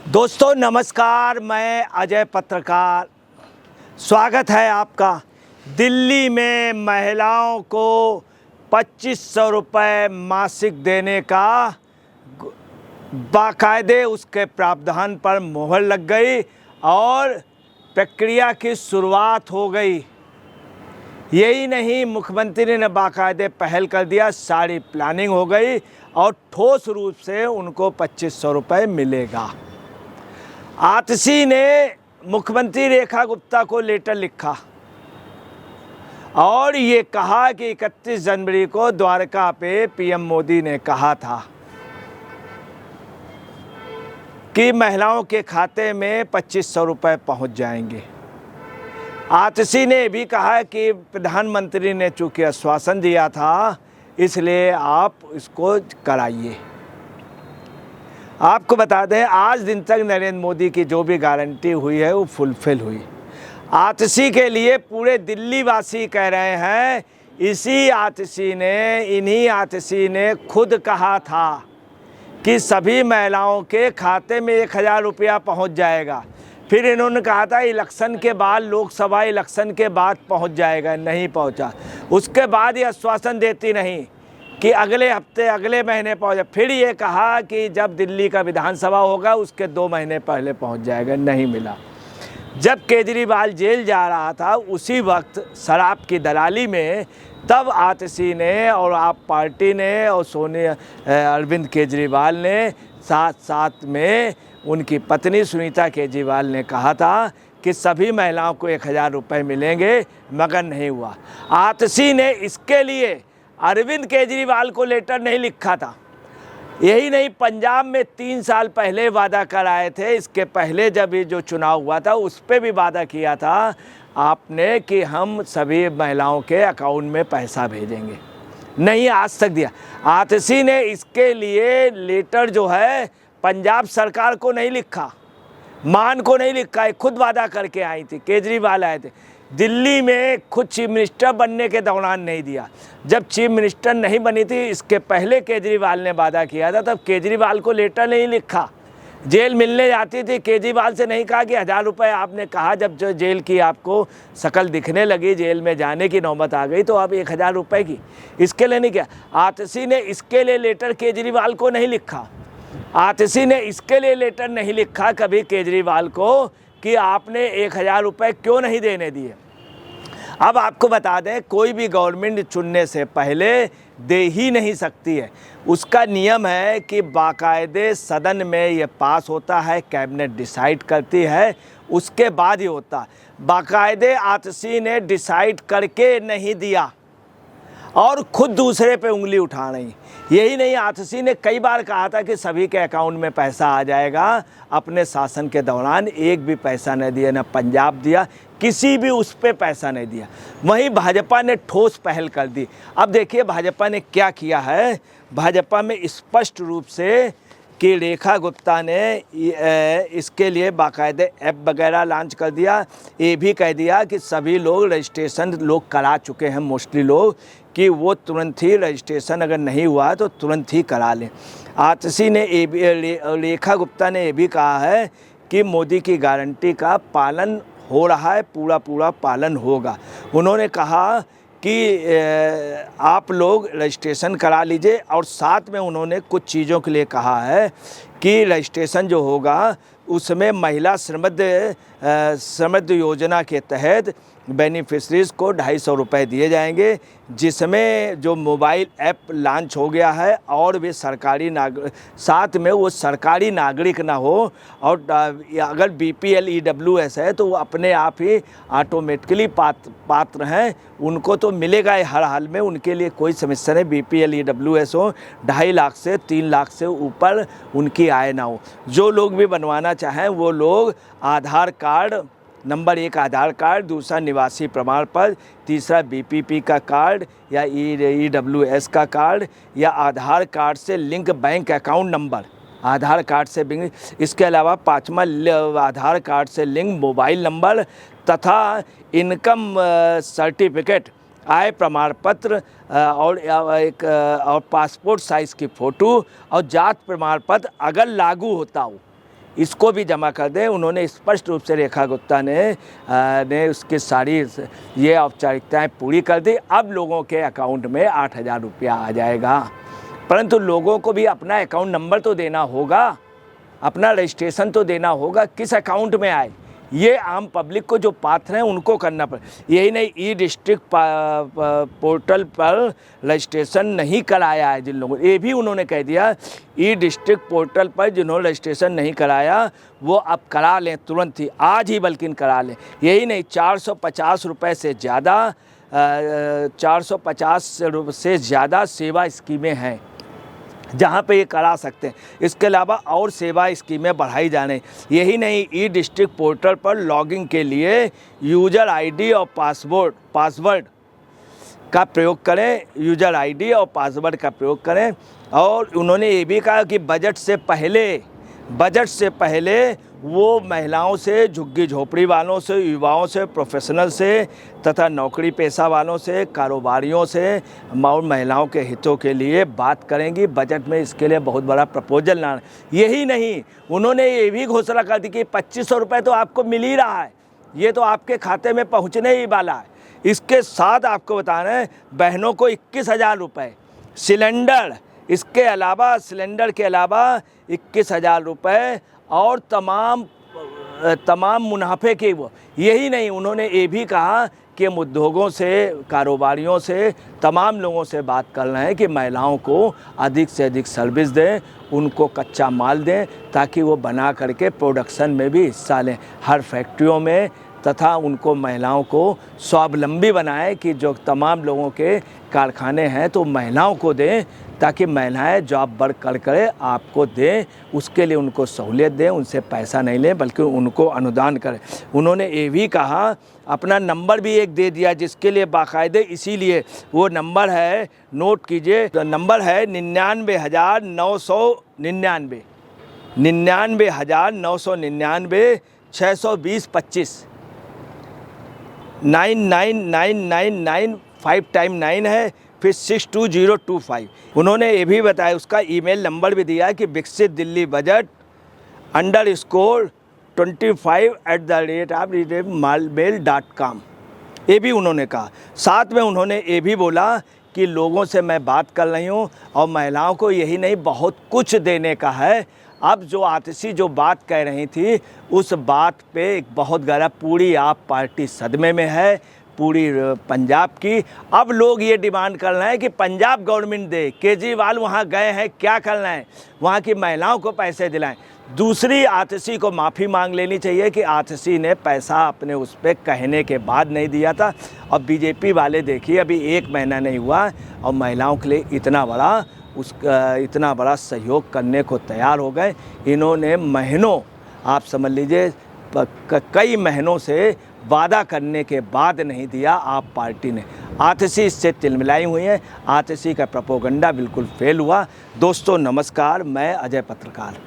दोस्तों नमस्कार, मैं अजय पत्रकार। स्वागत है आपका। दिल्ली में महिलाओं को 2500 रुपये मासिक देने का बाकायदे उसके प्रावधान पर मोहर लग गई और प्रक्रिया की शुरुआत हो गई। यही नहीं, मुख्यमंत्री ने बाकायदे पहल कर दिया, सारी प्लानिंग हो गई और ठोस रूप से उनको 2500 रुपये मिलेगा। आतिशी ने मुख्यमंत्री रेखा गुप्ता को लेटर लिखा और ये कहा कि 31 जनवरी को द्वारका पे पीएम मोदी ने कहा था कि महिलाओं के खाते में 2500 रुपये पहुँच जाएंगे। आतिशी ने भी कहा कि प्रधानमंत्री ने चूँकि आश्वासन दिया था, इसलिए आप इसको कराइए। आपको बता दें, आज दिन तक नरेंद्र मोदी की जो भी गारंटी हुई है वो फुलफिल हुई। आतिशी के लिए पूरे दिल्ली वासी कह रहे हैं, इन्हीं आतिशी ने खुद कहा था कि सभी महिलाओं के खाते में 1000 रुपया पहुँच जाएगा। फिर इन्होंने कहा था इलेक्शन के बाद, लोकसभा इलेक्शन के बाद पहुँच जाएगा, नहीं पहुँचा। उसके बाद ये आश्वासन देती नहीं कि अगले हफ्ते, अगले महीने पहुँचे। फिर ये कहा कि जब दिल्ली का विधानसभा होगा उसके 2 महीने पहले पहुँच जाएगा, नहीं मिला। जब केजरीवाल जेल जा रहा था उसी वक्त शराब की दलाली में, तब आतिशी ने और आप पार्टी ने और अरविंद केजरीवाल ने साथ साथ में उनकी पत्नी सुनीता केजरीवाल ने कहा था कि सभी महिलाओं को 1000 रुपये मिलेंगे, मगर नहीं हुआ। आतिशी ने इसके लिए अरविंद केजरीवाल को लेटर नहीं लिखा था। यही नहीं, पंजाब में 3 साल पहले वादा कराए थे। इसके पहले जब ये जो चुनाव हुआ था उस पर भी वादा किया था आपने कि हम सभी महिलाओं के अकाउंट में पैसा भेजेंगे, नहीं आज तक दिया। आतिशी ने इसके लिए लेटर जो है पंजाब सरकार को नहीं लिखा, मान को नहीं लिखा, खुद वादा करके आई थी। केजरीवाल आए थे दिल्ली में, खुद चीफ मिनिस्टर बनने के दौरान नहीं दिया। जब चीफ मिनिस्टर नहीं बनी थी, इसके पहले केजरीवाल ने वादा किया था, तब केजरीवाल को लेटर नहीं लिखा। जेल मिलने जाती थी, केजरीवाल से नहीं कहा कि 1000 रुपये आपने कहा। जब जो जेल की आपको शक्ल दिखने लगी, जेल में जाने की नौबत आ गई, तो अब 1000 रुपये की, इसके लिए नहीं किया। आतिशी ने इसके लिए लेटर केजरीवाल को नहीं लिखा। आतिशी ने इसके लिए लेटर नहीं लिखा कभी केजरीवाल को कि आपने 1000 रुपये क्यों नहीं देने दिए। अब आपको बता दें, कोई भी गवर्नमेंट चुनने से पहले दे ही नहीं सकती है। उसका नियम है कि बाकायदे सदन में ये पास होता है, कैबिनेट डिसाइड करती है, उसके बाद ये होता। बाकायदे आतिशी ने डिसाइड करके नहीं दिया और खुद दूसरे पे उंगली उठा रही। यही नहीं, आतिशी ने कई बार कहा था कि सभी के अकाउंट में पैसा आ जाएगा। अपने शासन के दौरान एक भी पैसा नहीं दिया, ना पंजाब दिया, किसी भी उस पे पैसा नहीं दिया। वहीं भाजपा ने ठोस पहल कर दी। अब देखिए भाजपा ने क्या किया है। भाजपा में स्पष्ट रूप से कि रेखा गुप्ता ने इसके लिए बाकायदे ऐप वगैरह लॉन्च कर दिया। ये भी कह दिया कि सभी लोग रजिस्ट्रेशन लोग करा चुके हैं, मोस्टली लोग, कि वो तुरंत ही रजिस्ट्रेशन अगर नहीं हुआ तो तुरंत ही करा लें। आतिशी ने रेखा गुप्ता ने ये भी कहा है कि मोदी की गारंटी का पालन हो रहा है, पूरा पालन होगा। उन्होंने कहा कि आप लोग रजिस्ट्रेशन करा लीजिए और साथ में उन्होंने कुछ चीज़ों के लिए कहा है कि रजिस्ट्रेशन जो होगा उसमें महिला समृद्धि योजना के तहत बेनिफिशरीज़ को 250 रुपये दिए जाएंगे, जिसमें जो मोबाइल ऐप लॉन्च हो गया है और वे सरकारी साथ में वो सरकारी नागरिक ना हो, और अगर BPL EWS है तो वो अपने आप ही ऑटोमेटिकली पात्र हैं, उनको तो मिलेगा हर हाल में, उनके लिए कोई समस्या नहीं। BPL EWS हो, 2.5 लाख से 3 लाख से ऊपर उनकी आय ना हो। जो लोग भी बनवाना चाहें वो लोग आधार कार्ड, नंबर 1 आधार कार्ड, दूसरा निवासी प्रमाण पत्र, तीसरा BPP का कार्ड या EWS का कार्ड, या आधार कार्ड से लिंक बैंक अकाउंट नंबर, आधार कार्ड से लिंक। इसके अलावा 5वां आधार कार्ड से लिंक मोबाइल नंबर तथा इनकम सर्टिफिकेट, आय प्रमाण पत्र और पासपोर्ट साइज़ की फ़ोटो और जात प्रमाण पत्र अगर लागू होता हो, इसको भी जमा कर दें। उन्होंने स्पष्ट रूप से रेखा गुप्ता ने उसकी सारी ये औपचारिकताएं पूरी कर दी। अब लोगों के अकाउंट में 8,000 रुपया आ जाएगा, परंतु लोगों को भी अपना अकाउंट नंबर तो देना होगा, अपना रजिस्ट्रेशन तो देना होगा, किस अकाउंट में आए ये आम पब्लिक को जो पात्र हैं उनको करना पड़े। यही नहीं, ई डिस्ट्रिक्ट पोर्टल पर रजिस्ट्रेशन नहीं कराया है जिन लोगों, ये भी उन्होंने कह दिया ई डिस्ट्रिक्ट पोर्टल पर जिन्होंने रजिस्ट्रेशन नहीं कराया वो अब करा लें, तुरंत ही, आज ही बल्कि करा लें। यही नहीं, 450 रुपये से ज़्यादा 450 से ज़्यादा सेवा स्कीमें हैं जहाँ पे ये करा सकते हैं। इसके अलावा और सेवा स्कीमें बढ़ाई जाने। यही नहीं, ई डिस्ट्रिक्ट पोर्टल पर लॉगिंग के लिए यूज़र आईडी और पासवर्ड का प्रयोग करें, यूज़र आईडी और पासवर्ड का प्रयोग करें। और उन्होंने ये भी कहा कि बजट से पहले वो महिलाओं से, झुग्गी झोपड़ी वालों से, युवाओं से, प्रोफेशनल से तथा नौकरी पेशा वालों से, कारोबारियों से और महिलाओं के हितों के लिए बात करेंगी। बजट में इसके लिए बहुत बड़ा प्रपोजल लाना। यही नहीं, उन्होंने ये भी घोषणा कर दी कि 2500 रुपये तो आपको मिल ही रहा है, ये तो आपके खाते में पहुँचने ही वाला है। इसके साथ आपको बता रहे हैं बहनों को 21,000 रुपये सिलेंडर, इसके अलावा सिलेंडर के अलावा 21,000 रुपये और तमाम मुनाफे के वो। यही नहीं, उन्होंने ये भी कहा कि हम उद्योगों से, कारोबारियों से, तमाम लोगों से बात कर रहे हैं कि महिलाओं को अधिक से अधिक सर्विस दें, उनको कच्चा माल दें ताकि वो बना करके प्रोडक्शन में भी हिस्सा लें हर फैक्ट्रियों में, तथा उनको महिलाओं को स्वावलंबी बनाएं कि जो तमाम लोगों के कारखाने हैं तो महिलाओं को दें ताकि महिलाएं जॉब वर्क कर आपको दें, उसके लिए उनको सहूलियत दें, उनसे पैसा नहीं लें बल्कि उनको अनुदान करें। उन्होंने ये भी कहा, अपना नंबर भी एक दे दिया जिसके लिए बाकायदे, इसीलिए वो नंबर है, नोट कीजिए, नंबर है 99,999 99,999 620 25 9999 5 टाइम 9 है, फिर 62025। उन्होंने ये भी बताया, उसका ईमेल नंबर भी दिया कि विकसित दिल्ली बजट _25@mail.com, ये भी उन्होंने कहा। साथ में उन्होंने ये भी बोला कि लोगों से मैं बात कर रही हूँ और महिलाओं को यही नहीं बहुत कुछ देने का है। अब जो आतिशी जो बात कह रही थी उस बात पे एक बहुत गहरा, पूरी आप पार्टी सदमे में है, पूरी पंजाब की। अब लोग ये डिमांड कर रहे हैं कि पंजाब गवर्नमेंट दे, केजरीवाल वहाँ गए हैं क्या करना है, वहाँ की महिलाओं को पैसे दिलाएं। दूसरी, आतिशी को माफ़ी मांग लेनी चाहिए कि आतिशी ने पैसा अपने उस पर कहने के बाद नहीं दिया था। और बीजेपी वाले देखिए, अभी 1 महीना नहीं हुआ और महिलाओं के लिए इतना बड़ा सहयोग करने को तैयार हो गए। इन्होंने महीनों, आप समझ लीजिए कई महीनों से वादा करने के बाद नहीं दिया आप पार्टी ने। आतिशी इससे तिलमिलाई हुई है, आतिशी का प्रोपोगंडा बिल्कुल फेल हुआ। दोस्तों नमस्कार, मैं अजय पत्रकार।